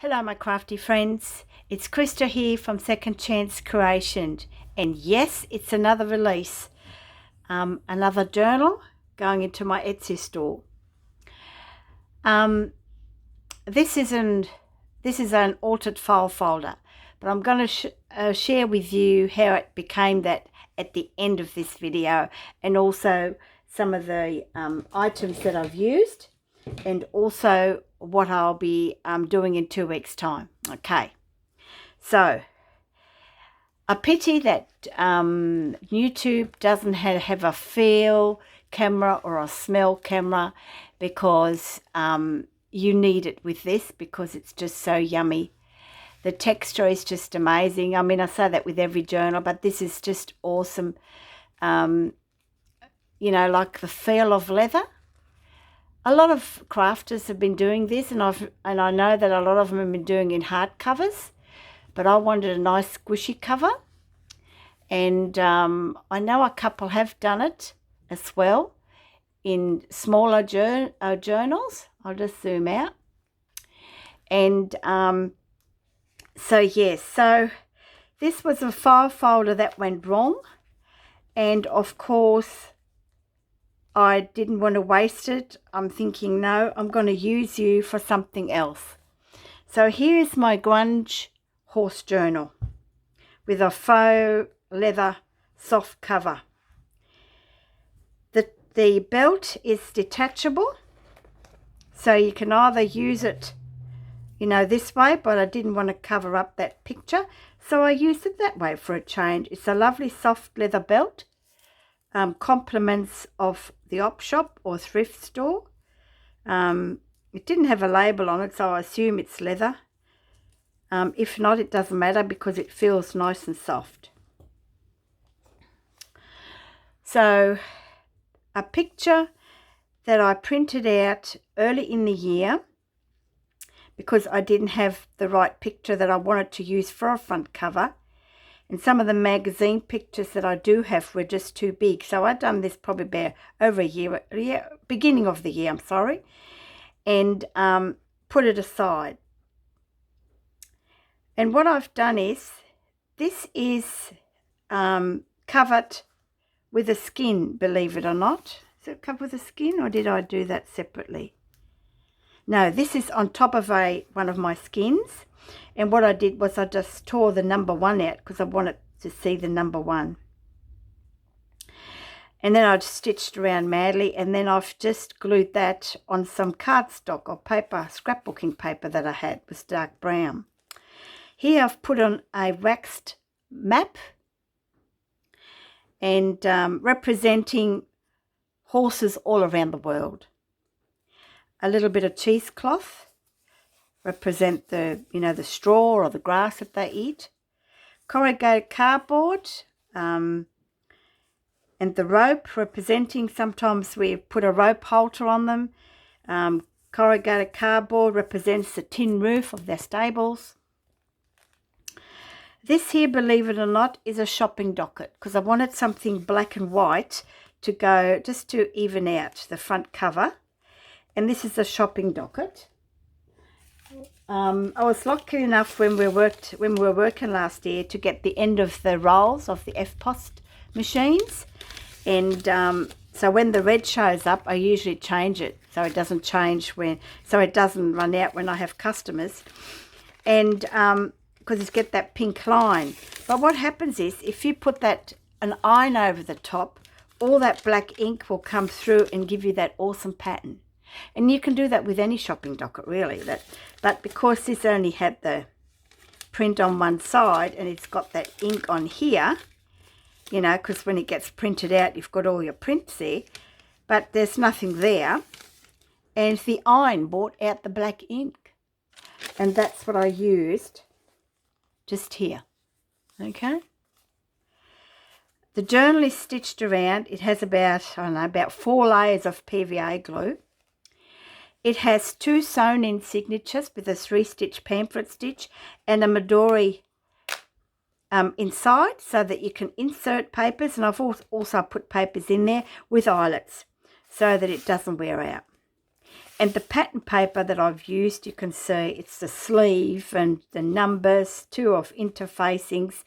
Hello my crafty friends, it's Krista here from Second Chance Creation, and yes, it's another release, another journal going into my Etsy store. This is an altered file folder, but I'm going to share with you how it became that at the end of this video, and also some of the items that I've used, and also what I'll be doing in 2 weeks' time. Okay, so a pity that YouTube doesn't have a feel camera or a smell camera, because you need it with this, because it's just so yummy. The texture is just amazing. I mean, I say that with every journal, but this is just awesome. You know, like the feel of leather. A lot of crafters have been doing this, and I know that a lot of them have been doing in hardcovers, but I wanted a nice squishy cover, and I know a couple have done it as well in smaller journals. I'll just zoom out, and so yes, so this was a file folder that went wrong, and of course I didn't want to waste it. I'm thinking, no, I'm going to use you for something else. So here is my Grunge horse journal with a faux leather soft cover. The belt is detachable, so you can either use it, you know, this way, but I didn't want to cover up that picture, so I used it that way for a change. It's a lovely soft leather belt. Compliments of the op shop or thrift store. It didn't have a label on it, so I assume it's leather. If not, it doesn't matter, because it feels nice and soft. So a picture that I printed out early in the year, because I didn't have the right picture that I wanted to use for a front cover. And some of the magazine pictures that I do have were just too big. So I'd done this probably about over a year, beginning of the year, I'm sorry. And put it aside. And what I've done is, this is covered with a skin, believe it or not. Is it covered with a skin, or did I do that separately? No, this is on top of one of my skins. And what I did was I just tore the number 1 out, because I wanted to see the number 1. And then I stitched around madly, and then I've just glued that on some cardstock or paper, scrapbooking paper that I had, was dark brown. Here I've put on a waxed map, and representing horses all around the world. A little bit of cheesecloth. Represent the, you know, the straw or the grass that they eat. Corrugated cardboard, and the rope representing, sometimes we put a rope halter on them. Corrugated cardboard represents the tin roof of their stables. This here, believe it or not, is a shopping docket, because I wanted something black and white to go, just to even out the front cover. And this is a shopping docket. I was lucky enough when we were working last year to get the end of the rolls of the FPOS machines, and so when the red shows up, I usually change it so it doesn't it doesn't run out when I have customers, and because it's get that pink line. But what happens is, if you put an iron over the top, all that black ink will come through and give you that awesome pattern. And you can do that with any shopping docket, really. But because this only had the print on one side, and it's got that ink on here, you know, because when it gets printed out, you've got all your prints there, but there's nothing there. And the iron brought out the black ink. And that's what I used just here. Okay? The journal is stitched around. It has about, I don't know, about 4 layers of PVA glue. It has 2 sewn-in signatures with a 3-stitch pamphlet stitch and a Midori inside, so that you can insert papers. And I've also put papers in there with eyelets so that it doesn't wear out. And the pattern paper that I've used, you can see it's the sleeve and the numbers, 2 of interfacings.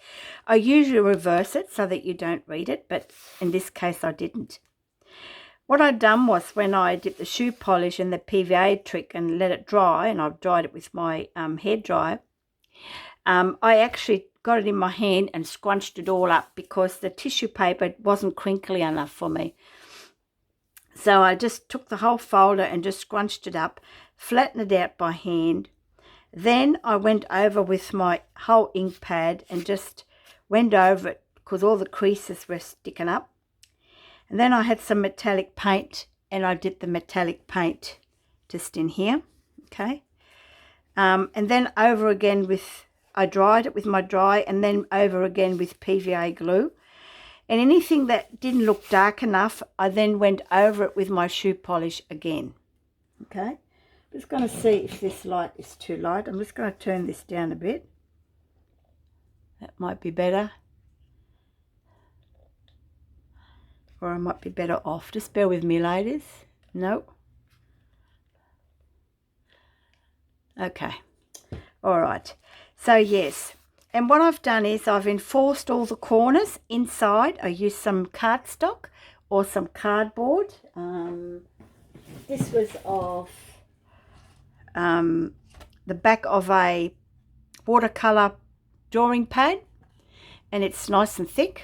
I usually reverse it so that you don't read it, but in this case I didn't. What I'd done was, when I did the shoe polish and the PVA trick and let it dry, and I've dried it with my hairdryer, I actually got it in my hand and scrunched it all up because the tissue paper wasn't crinkly enough for me. So I just took the whole folder and just scrunched it up, flattened it out by hand. Then I went over with my whole ink pad and just went over it because all the creases were sticking up. And then I had some metallic paint, and I did the metallic paint just in here, okay. And then over again with, I dried it with my dry, and then over again with PVA glue. And anything that didn't look dark enough, I then went over it with my shoe polish again. Okay, I'm just going to see if this light is too light. I'm just going to turn this down a bit. That might be better. Or I might be better off. Just bear with me, ladies. No. Okay. All right. So, yes. And what I've done is I've enforced all the corners inside. I used some cardstock or some cardboard. This was of the back of a watercolour drawing pad, and it's nice and thick.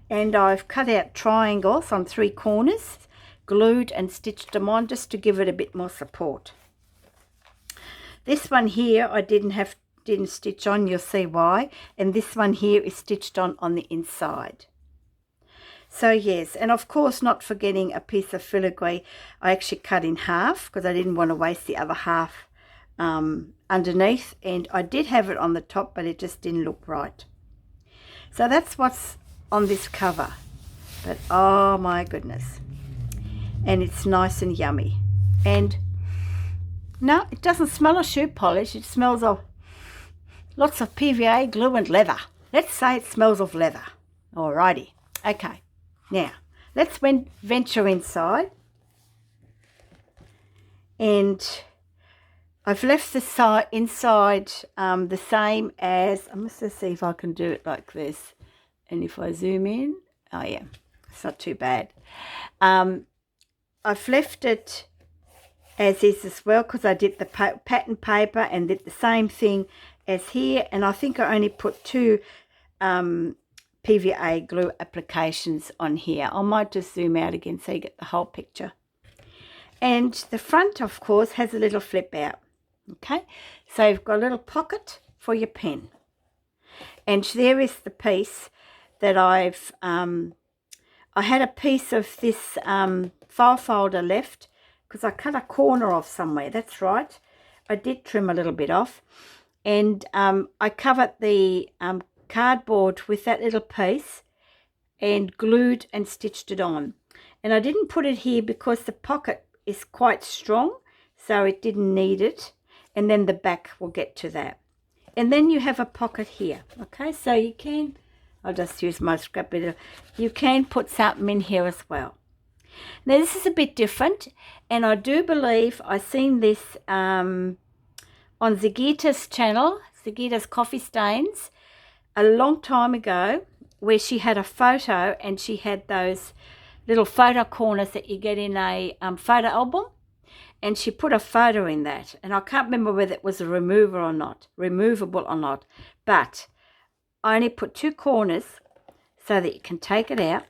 And I've cut out triangles on 3 corners, glued and stitched them on just to give it a bit more support. This one here I didn't stitch on, you'll see why, and this one here is stitched on the inside. So yes, and of course, not forgetting a piece of filigree I actually cut in half because I didn't want to waste the other half underneath, and I did have it on the top, but it just didn't look right. So that's what's on this cover, but oh my goodness, and it's nice and yummy. And no, it doesn't smell of shoe polish, it smells of lots of PVA glue and leather. Let's say it smells of leather. Alrighty. Okay. Now, let's venture inside. And I've left the inside the same as, I'm just going to see if I can do it like this. And if I zoom in, oh yeah, it's not too bad. I've left it as is as well because I did the pattern paper and did the same thing as here, and I think I only put 2 PVA glue applications on here. I might just zoom out again so you get the whole picture. And the front, of course, has a little flip out. Okay, so you've got a little pocket for your pen, and there is the piece that I had a piece of this file folder left because I cut a corner off somewhere. That's right, I did trim a little bit off. And I covered the cardboard with that little piece and glued and stitched it on. And I didn't put it here because the pocket is quite strong, so it didn't need it. And then the back will get to that. And then you have a pocket here. Okay, so you can, I'll just use my scrap bit. You can put something in here as well. Now this is a bit different, and I do believe I've seen this on Sigita's channel, Sigita's Coffee Stains, a long time ago, where she had a photo and she had those little photo corners that you get in a photo album, and she put a photo in that, and I can't remember whether it was removable or not, but I only put 2 corners so that you can take it out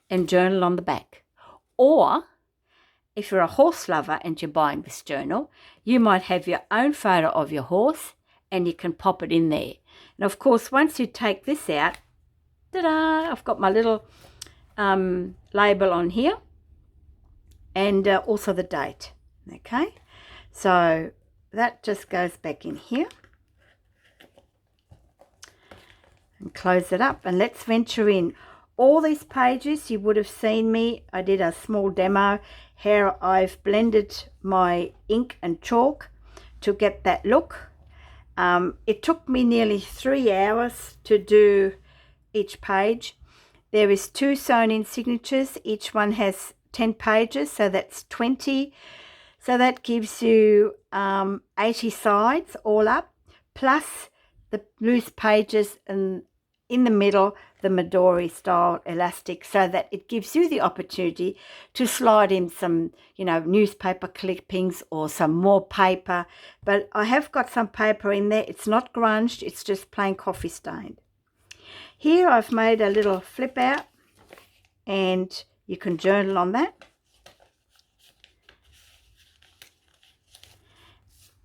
and journal on the back. Or if you're a horse lover and you're buying this journal, you might have your own photo of your horse and you can pop it in there. And of course, once you take this out, ta-da, I've got my little label on here, and also the date. Okay, so that just goes back in here. And close it up, and let's venture in. All these pages, you would have seen me, I did a small demo how I've blended my ink and chalk to get that look. It took me nearly 3 hours to do each page. There is 2 sewn in signatures. Each one has 10 pages, so that's 20 So that gives you 80 sides all up, plus the loose pages and in the middle the Midori style elastic, so that it gives you the opportunity to slide in some, you know, newspaper clippings or some more paper. But I have got some paper in there. It's not grunged, it's just plain coffee stained. Here I've made a little flip out, and you can journal on that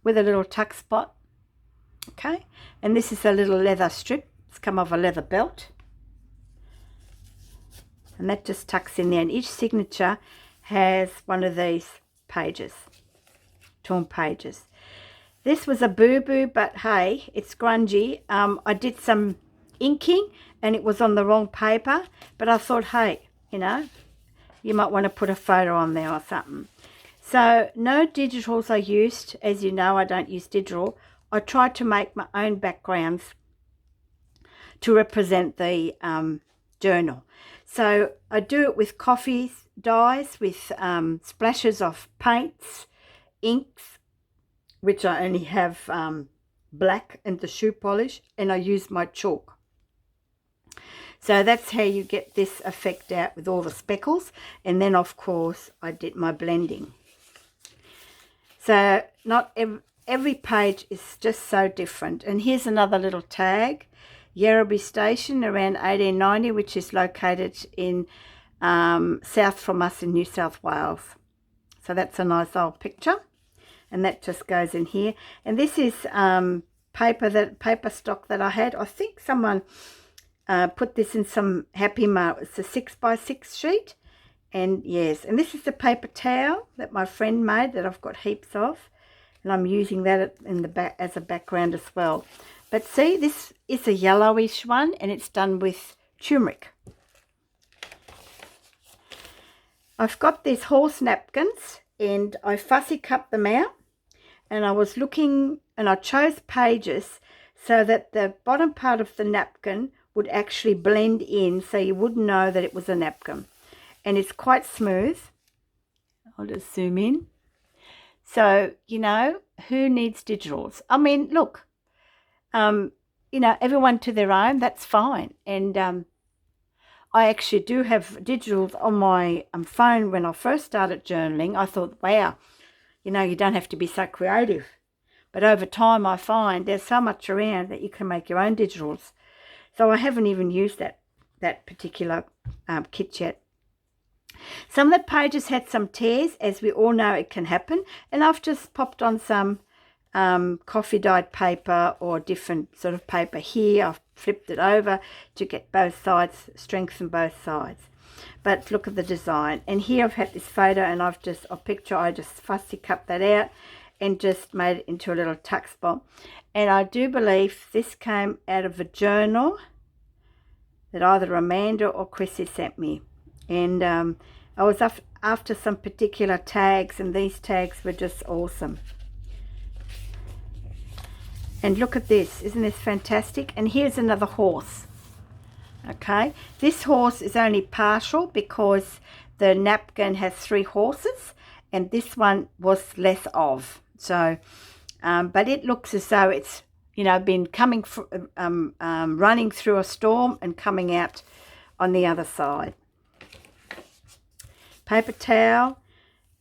with a little tuck spot. Okay, and this is a little leather strip. It's come off a leather belt, and that just tucks in there, and each signature has one of these pages, torn pages. This was a boo-boo, but hey, it's grungy. I did some inking and it was on the wrong paper, but I thought, hey, you know, you might want to put a photo on there or something. So no digitals are used. As you know, I don't use digital. I tried to make my own backgrounds to represent the journal. So I do it with coffee dyes, with splashes of paints, inks, which I only have black and the shoe polish, and I use my chalk. So that's how you get this effect out with all the speckles. And then, of course, I did my blending. So not every page is just so different. And here's another little tag. Yarrabee Station around 1890, which is located in south from us in New South Wales. So that's a nice old picture. And that just goes in here. And this is paper stock that I had. I think someone put this in some Happy Mail. It's a 6x6 sheet. And yes, and this is the paper towel that my friend made that I've got heaps of. And I'm using that in the back as a background as well. But see, this is a yellowish one, and it's done with turmeric. I've got these horse napkins, and I fussy cut them out. And I was looking, and I chose pages so that the bottom part of the napkin would actually blend in, so you wouldn't know that it was a napkin. And it's quite smooth. I'll just zoom in. So, you know, who needs digitals? I mean, look, you know, everyone to their own, that's fine. And I actually do have digitals on my phone. When I first started journaling, I thought, wow, you know, you don't have to be so creative. But over time, I find there's so much around that you can make your own digitals. So I haven't even used that particular kit yet. Some of the pages had some tears, as we all know it can happen. And I've just popped on some coffee dyed paper or different sort of paper here. I've flipped it over to get both sides, strengthen both sides. But look at the design. And here I've had this photo, and I just fussy cut that out and just made it into a little tuck spot. And I do believe this came out of a journal that either Amanda or Chrissy sent me. And I was after some particular tags, and these tags were just awesome. And look at this. Isn't this fantastic? And here's another horse. Okay, this horse is only partial because the napkin has 3 horses, and this one was less of. So, but it looks as though it's, you know, been coming, running through a storm and coming out on the other side. Paper towel.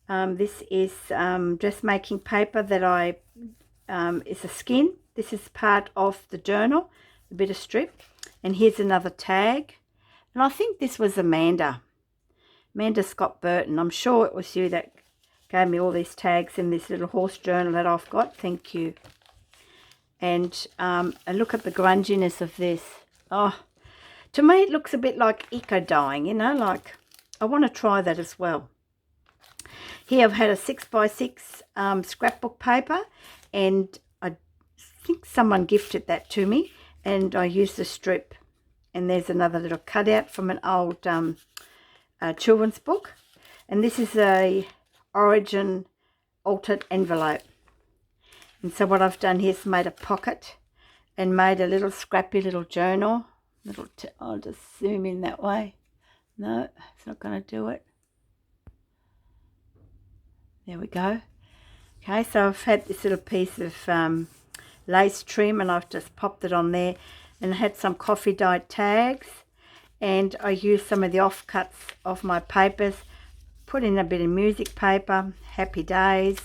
This is dressmaking paper that is a skin. This is part of the journal, a bit of strip. And here's another tag. And I think this was Amanda Scott Burton. I'm sure it was you that gave me all these tags in this little horse journal that I've got. Thank you. And look at the grunginess of this. Oh, to me it looks a bit like eco dyeing, you know, like I want to try that as well. Here I've had a 6x6 scrapbook paper, and I think someone gifted that to me. And I used the strip. And there's another little cutout from an old children's book. And this is a Origin altered envelope. And so what I've done here is made a pocket and made a little scrappy little journal. I'll just zoom in that way. No, it's not going to do it. There we go. Okay, so I've had this little piece of lace trim and I've just popped it on there, and I had some coffee dyed tags, and I used some of the offcuts of my papers, put in a bit of music paper, happy days,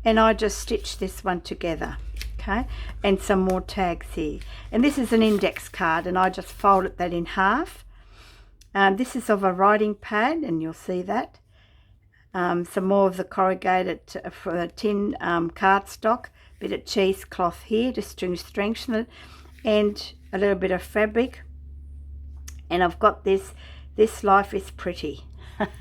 and I just stitched this one together. Okay, and some more tags here, and this is an index card, and I just folded that in half. This is of a writing pad, and you'll see that. Some more of the corrugated for the tin cardstock, bit of cheesecloth here just to strengthen it, and a little bit of fabric. And I've got this Life is Pretty.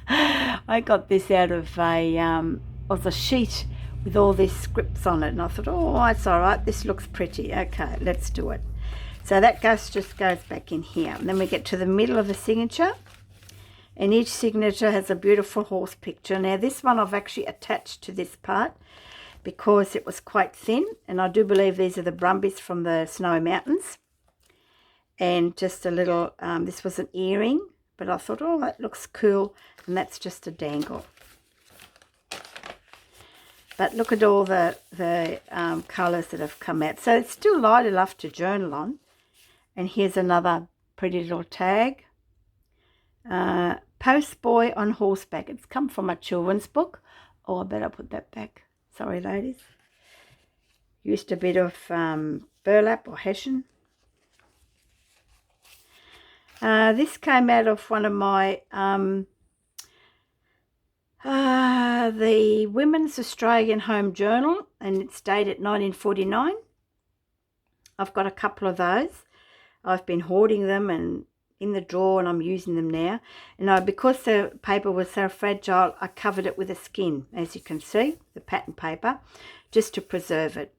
I got this out of a sheet with all these scripts on it, and I thought, oh, it's all right, this looks pretty. Okay, let's do it. So that just goes back in here, and then we get to the middle of the signature, and each signature has a beautiful horse picture. Now this one I've actually attached to this part because it was quite thin, and I do believe these are the Brumbies from the Snowy Mountains. And just a little, this was an earring, but I thought, oh, that looks cool, and that's just a dangle. But look at all the colours that have come out. So it's still light enough to journal on. And here's another pretty little tag. Post Boy on Horseback. It's come from a children's book. Oh, I better put that back. Sorry, ladies. Used a bit of burlap or hessian. This came out of one of my the Women's Australian Home Journal, and it's dated 1949. I've got a couple of those. I've been hoarding them and in the drawer, and I'm using them now. And because the paper was so fragile, I covered it with a skin, as you can see, the pattern paper, just to preserve it.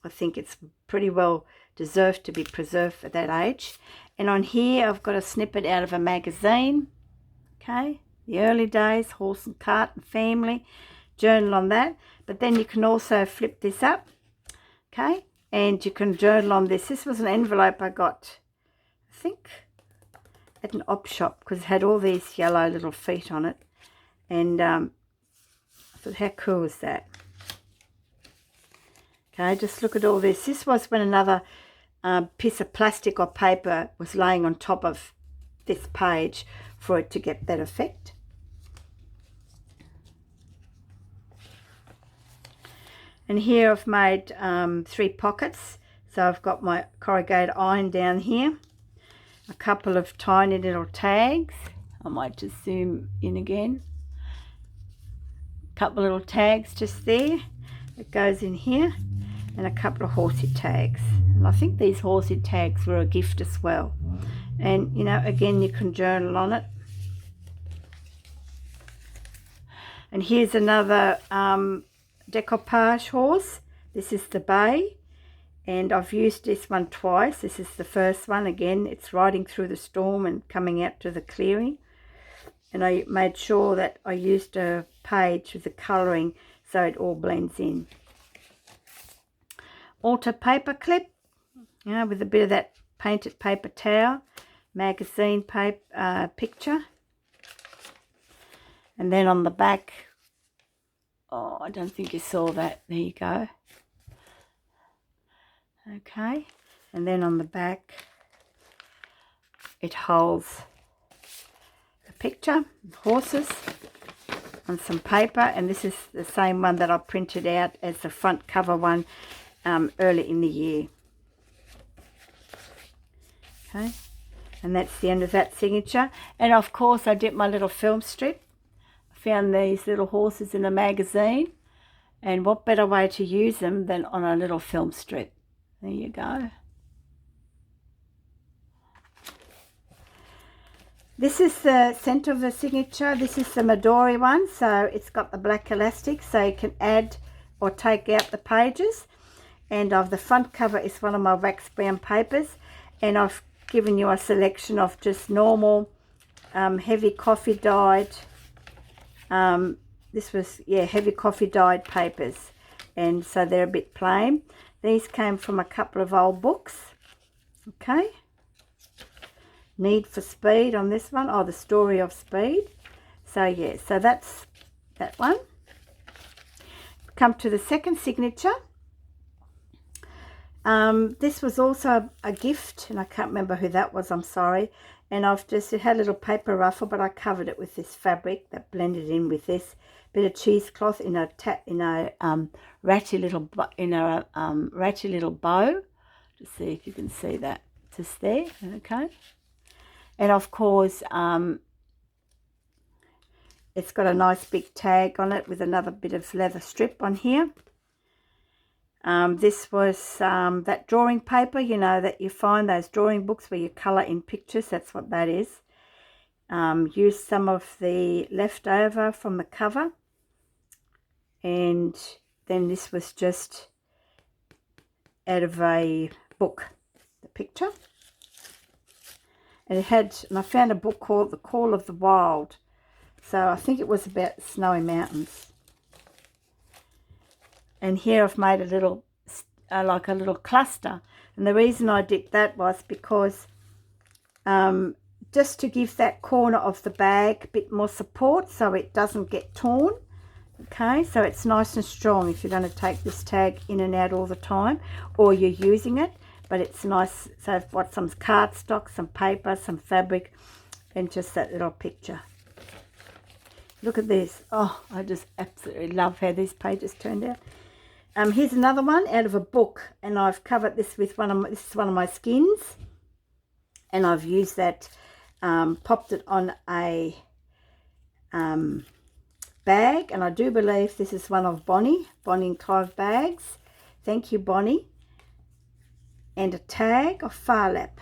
I think it's pretty well deserved to be preserved at that age. And on here I've got a snippet out of a magazine. Okay, the early days, Horse and Cart and Family, journal on that. But then you can also flip this up, okay, and you can journal on this. This was an envelope I got, I think, at an op shop, because it had all these yellow little feet on it. And I thought, how cool is that? Okay, just look at all this. This was when another piece of plastic or paper was laying on top of this page for it to get that effect. And here I've made 3 pockets. So I've got my corrugated iron down here, a couple of tiny little tags. I might just zoom in again. A couple of little tags just there. It goes in here, and a couple of horsey tags. And I think these horsey tags were a gift as well. And, you know, again, you can journal on it. And here's another decoupage horse. This is the bay, and I've used this one twice. This is the first one. Again, it's riding through the storm and coming out to the clearing. And I made sure that I used a page with the colouring so it all blends in. Altar paper clip, you know, with a bit of that painted paper towel, magazine paper picture. And then on the back, oh, I don't think you saw that. There you go. Okay, and then on the back, it holds a picture of horses on some paper, and this is the same one that I printed out as the front cover one early in the year. Okay, and that's the end of that signature. And of course I did my little film strip. I found these little horses in a magazine, and what better way to use them than on a little film strip. There you go. This is the centre of the signature. This is the Midori one, so it's got the black elastic, so you can add or take out the pages. And of the front cover is one of my wax brown papers, and I've given you a selection of just normal heavy coffee dyed, this was, yeah, heavy coffee dyed papers, and so they're a bit plain. These came from a couple of old books. Okay, Need for Speed on this one, or The Story of Speed. So yeah, so that's that one. come to the second signature. This was also a gift, and I can't remember who that was, I'm sorry. And it had a little paper ruffle, but I covered it with this fabric that blended in with this bit of cheesecloth in a ratty little bow. Just see if you can see that, just there, okay. And of course, it's got a nice big tag on it with another bit of leather strip on here. This was that drawing paper, you know, that you find those drawing books where you colour in pictures. That's what that is. Used some of the leftover from the cover. And then this was just out of a book, the picture. And I found a book called The Call of the Wild. So I think it was about snowy mountains. And here I've made a little, like a little cluster. And the reason I did that was because just to give that corner of the bag a bit more support so it doesn't get torn. Okay, so it's nice and strong if you're going to take this tag in and out all the time, or you're using it. But it's nice. So I've got some cardstock, some paper, some fabric, and just that little picture. Look at this. Oh, I just absolutely love how these pages turned out. Here's another one out of a book, and I've covered this with this is one of my skins, and I've used that, popped it on a bag, and I do believe this is one of Bonny and Clive bags. Thank you, Bonny. And a tag of Farlap.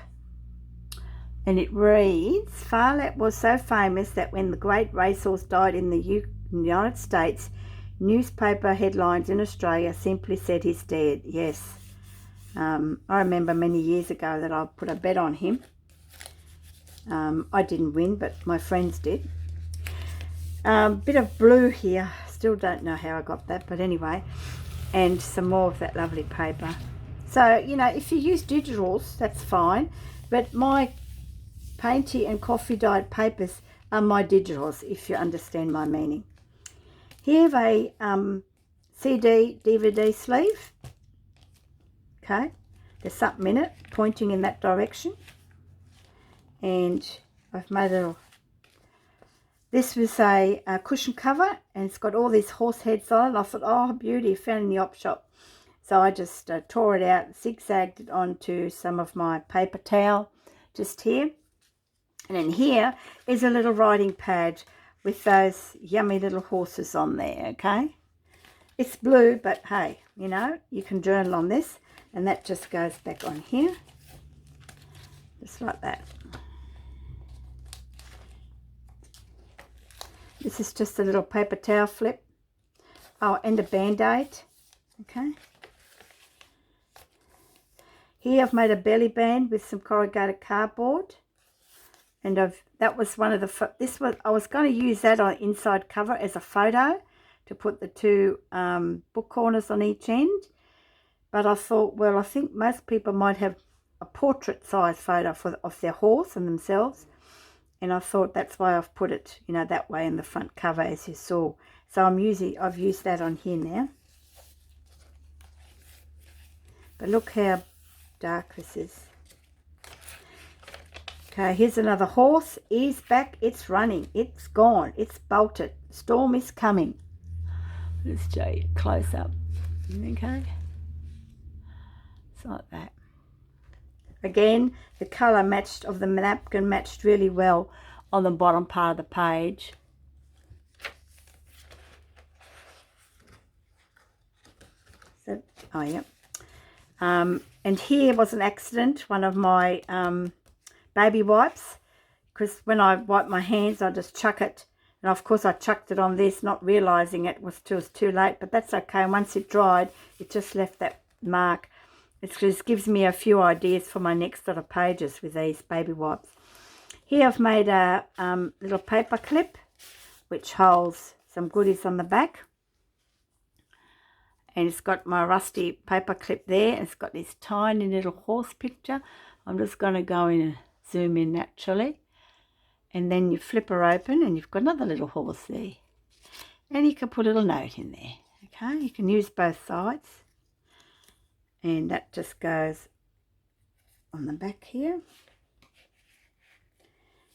And it reads, Farlap was so famous that when the great racehorse died in the United States, newspaper headlines in Australia simply said he's dead. Yes. I remember many years ago that I put a bet on him. I didn't win, but my friends did. Bit of blue here. Still don't know how I got that, but anyway. And some more of that lovely paper. So, you know, if you use digitals, that's fine. But my painty and coffee dyed papers are my digitals, if you understand my meaning. Here's a CD DVD sleeve. Okay, there's something in it pointing in that direction. And I've made a little, this was a cushion cover, and it's got all these horse heads on it. I thought, oh, beauty, found in the op shop. So I just tore it out, zigzagged it onto some of my paper towel just here. And then here is a little writing pad with those yummy little horses on there, okay? It's blue, but hey, you know, you can journal on this. And that just goes back on here. Just like that. This is just a little paper towel flip. Oh, and a band-aid, okay? Here I've made a belly band with some corrugated cardboard, and that was one of the, I was going to use that on inside cover as a photo to put the two book corners on each end, but I thought, well, I think most people might have a portrait size photo of their horse and themselves, and I thought that's why I've put it, you know, that way in the front cover, as you saw. So I've used that on here now. But look how dark this is. Okay, here's another horse. Ears back, it's running, it's gone, it's bolted, storm is coming. Let's show you close up. Okay, it's like that. Again, the colour matched of the napkin matched really well on the bottom part of the page. So, oh yeah. And here was an accident, one of my baby wipes, because when I wipe my hands I just chuck it, and of course I chucked it on this not realizing it was too late, but that's okay. Once it dried, it just left that mark. It just gives me a few ideas for my next lot of pages with these baby wipes. Here I've made a little paper clip which holds some goodies on the back. And it's got my rusty paper clip there. And it's got this tiny little horse picture. I'm just going to go in and zoom in naturally. And then you flip her open and you've got another little horse there. And you can put a little note in there. Okay, you can use both sides. And that just goes on the back here.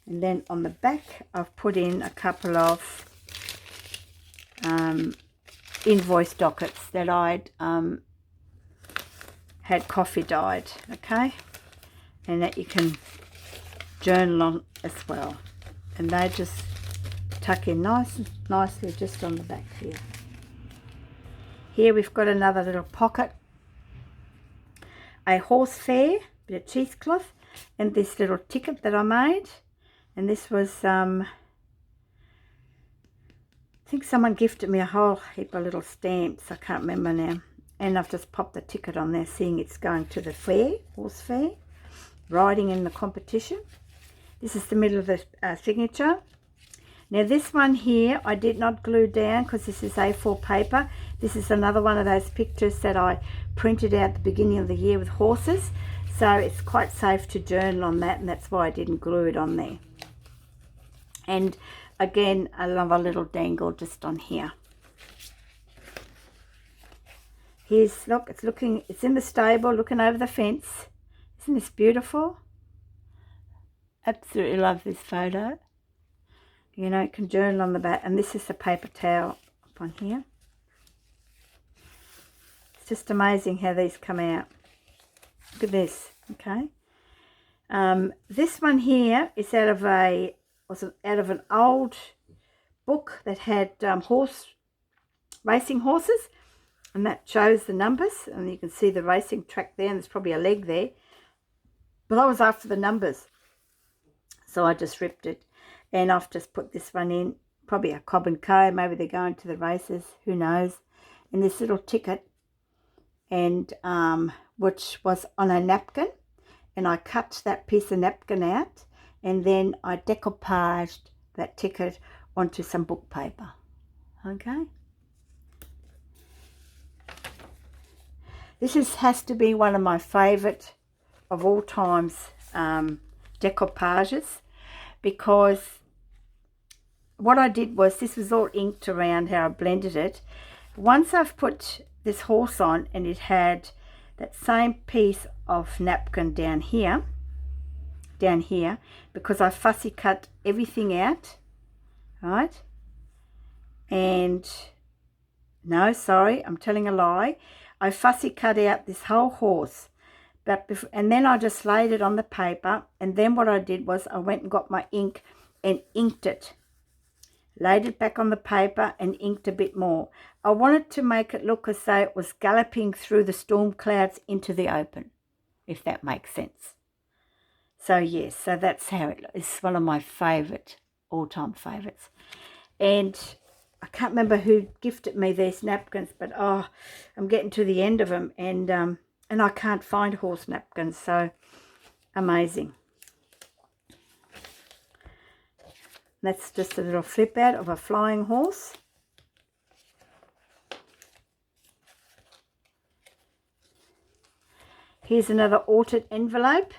And then on the back, I've put in a couple of invoice dockets that I'd had coffee dyed, okay? And that you can journal on as well. And they just tuck in nicely just on the back here. Here we've got another little pocket, a horse fair, bit of cheesecloth, and this little ticket that I made. And this was, I think someone gifted me a whole heap of little stamps. I can't remember now. And I've just popped the ticket on there, seeing it's going to the fair, horse fair, riding in the competition. This is the middle of the signature. Now this one here, I did not glue down because this is A4 paper. This is another one of those pictures that I printed out at the beginning of the year with horses. So it's quite safe to journal on that, and that's why I didn't glue it on there. And again, I love a little dangle just on here. Here's, look, it's in the stable looking over the fence. Isn't this beautiful? Absolutely love this photo. You know, it can journal on the back, and this is a paper towel up on here. It's just amazing how these come out. Look at this, okay. This one here is out of an old book that had racing horses, and that shows the numbers, and you can see the racing track there, and there's probably a leg there. But I was after the numbers, so I just ripped it. And I've just put this one in, probably a Cobb and Co. Maybe they're going to the races, who knows. And this little ticket, and which was on a napkin. And I cut that piece of napkin out, and then I decoupaged that ticket onto some book paper. Okay. This has to be one of my favourite of all times decoupages, because what I did was, this was all inked around how I blended it. Once I've put this horse on, and it had that same piece of napkin down here, because I fussy cut everything out, right? And no, sorry, I'm telling a lie. I fussy cut out this whole horse, and then I just laid it on the paper. And then what I did was, I went and got my ink and inked it. Laid it back on the paper and inked a bit more. I wanted to make it look as though it was galloping through the storm clouds into the open, if that makes sense. So yes, so that's how it looks. It's one of my favourite, all-time favourites. And I can't remember who gifted me these napkins, but oh, I'm getting to the end of them, and I can't find horse napkins, so amazing. That's just a little flip out of a flying horse. Here's another altered envelope.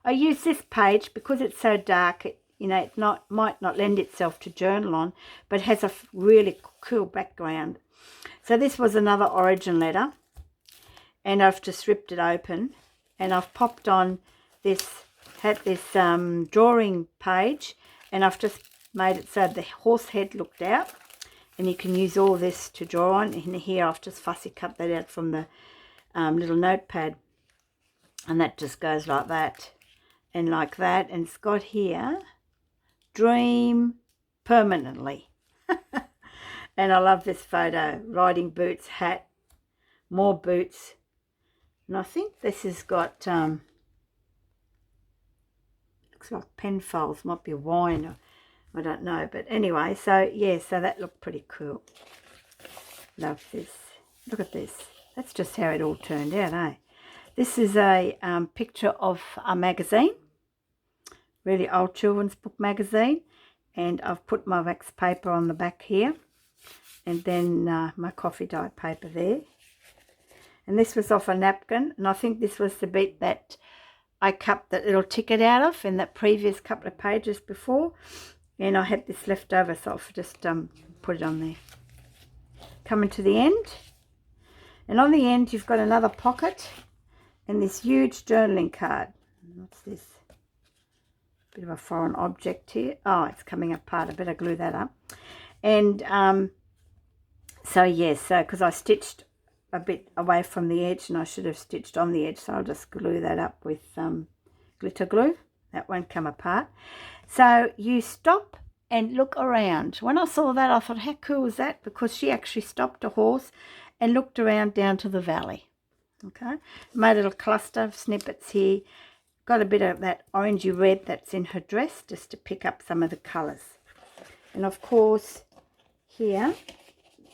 I use this page because it's so dark. It might not lend itself to journal on, but has a really cool background. So this was another origin letter, and I've just ripped it open, and I've popped on this, had this drawing page, and I've just made it so the horse head looked out, and you can use all this to draw on. And here I've just fussy cut that out from the little notepad, and that just goes like that and like that. And it's got here, dream permanently. And I love this photo, riding boots, hat, more boots. And I think this has got looks like Penfolds, might be wine, or I don't know, but anyway, so yeah, so that looked pretty cool. Love this. Look at this. That's just how it all turned out, eh? This is a picture of a magazine, really old children's book magazine, and I've put my wax paper on the back here, and then my coffee dye paper there. And this was off a napkin, and I think this was the bit that I cut that little ticket out of in that previous couple of pages before. And I had this left over, so I've just put it on there. coming to the end. And on the end, you've got another pocket and this huge journaling card. What's this? Bit of a foreign object here. Oh, it's coming apart. I better glue that up. And so yes, so because I stitched a bit away from the edge and I should have stitched on the edge, so I'll just glue that up with glitter glue. That won't come apart. So you stop and look around. When I saw that, I thought, how cool is that? Because she actually stopped a horse and looked around down to the valley. Okay, made a little cluster of snippets here. Got a bit of that orangey red that's in her dress, just to pick up some of the colours. And of course, here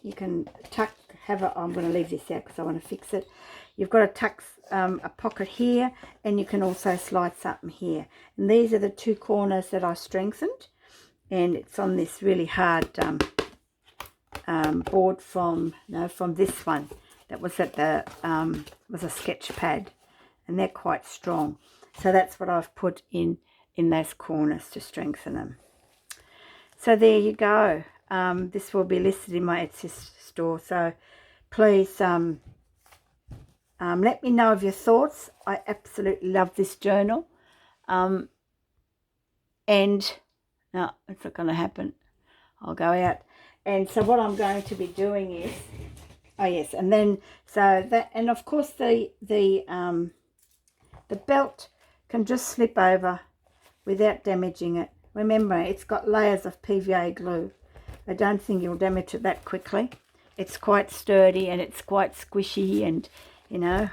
you can tuck, I'm going to leave this out because I want to fix it. You've got to tuck a pocket here, and you can also slide something here. And these are the two corners that I strengthened, and it's on this really hard board from this one that was at the was a sketch pad, and they're quite strong. So that's what I've put in those corners to strengthen them. So there you go. This will be listed in my Etsy store, so please let me know of your thoughts. I absolutely love this journal. And no, it's not going to happen. I'll go out. And so what I'm going to be doing is, oh yes, and then so that, and of course the belt can just slip over without damaging it. Remember, it's got layers of PVA glue. I don't think you'll damage it that quickly. It's quite sturdy and it's quite squishy, and you know,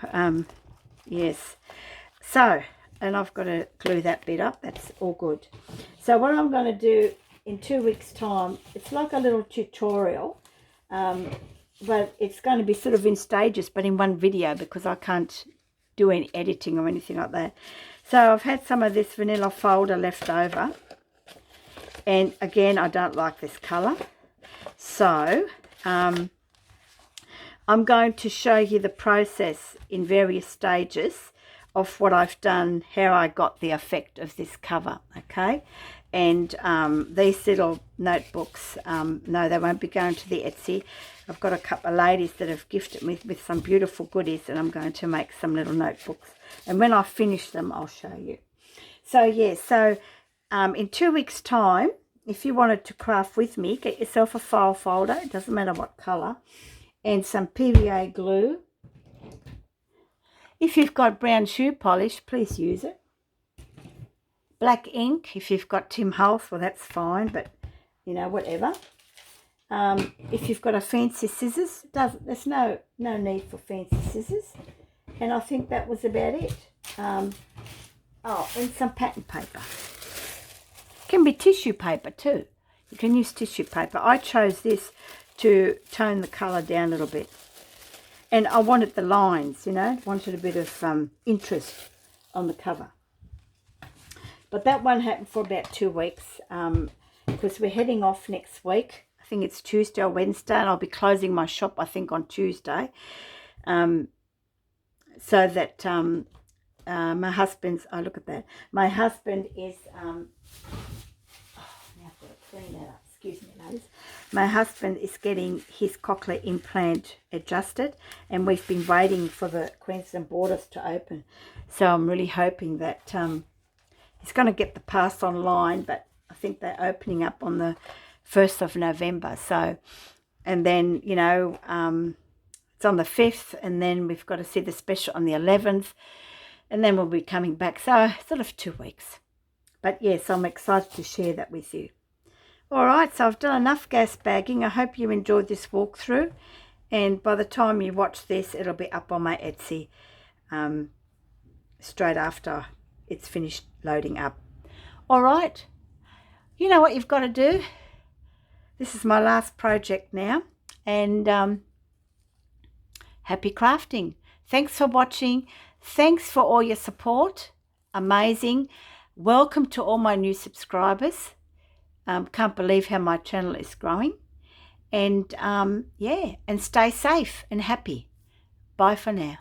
yes. So, and I've got to glue that bit up. That's all good. So what I'm going to do in 2 weeks' time, it's like a little tutorial, but it's going to be sort of in stages, but in one video, because I can't do any editing or anything like that. So I've had some of this vanilla folder left over, and again, I don't like this colour. So I'm going to show you the process in various stages of what I've done, how I got the effect of this cover, okay? And these little notebooks, no, they won't be going to the Etsy. I've got a couple of ladies that have gifted me with some beautiful goodies, and I'm going to make some little notebooks. And when I finish them, I'll show you. So, yeah, so in 2 weeks' time, if you wanted to craft with me, get yourself a file folder. It doesn't matter what colour. And some PVA glue. If you've got brown shoe polish, please use it. Black ink, if you've got Tim Holtz, well, that's fine, but, you know, whatever. If you've got a fancy scissors, there's no need for fancy scissors. And I think that was about it. Oh, and some pattern paper. It can be tissue paper too. You can use tissue paper. I chose this to tone the colour down a little bit. And I wanted the lines, you know, wanted a bit of interest on the cover. But that won't happen for about 2 weeks, because we're heading off next week. I think it's Tuesday or Wednesday, and I'll be closing my shop, I think, on Tuesday. So that my husband's, oh, look at that. My husband is, now I've got to clean that up. Excuse me, ladies. My husband is getting his cochlear implant adjusted, and we've been waiting for the Queensland borders to open. So I'm really hoping that he's going to get the pass online, but I think they're opening up on the 1st of November. So, and then, you know, it's on the 5th, and then we've got to see the special on the 11th, and then we'll be coming back. So sort of 2 weeks. But yes, I'm excited to share that with you. All right, so I've done enough gas bagging. I hope you enjoyed this walkthrough, and by the time you watch this, it'll be up on my Etsy straight after it's finished loading up. All right, you know what you've got to do. This is my last project now, and happy crafting. Thanks for watching. Thanks for all your support. Amazing. Welcome to all my new subscribers. Can't believe how my channel is growing. And yeah, and stay safe and happy. Bye for now.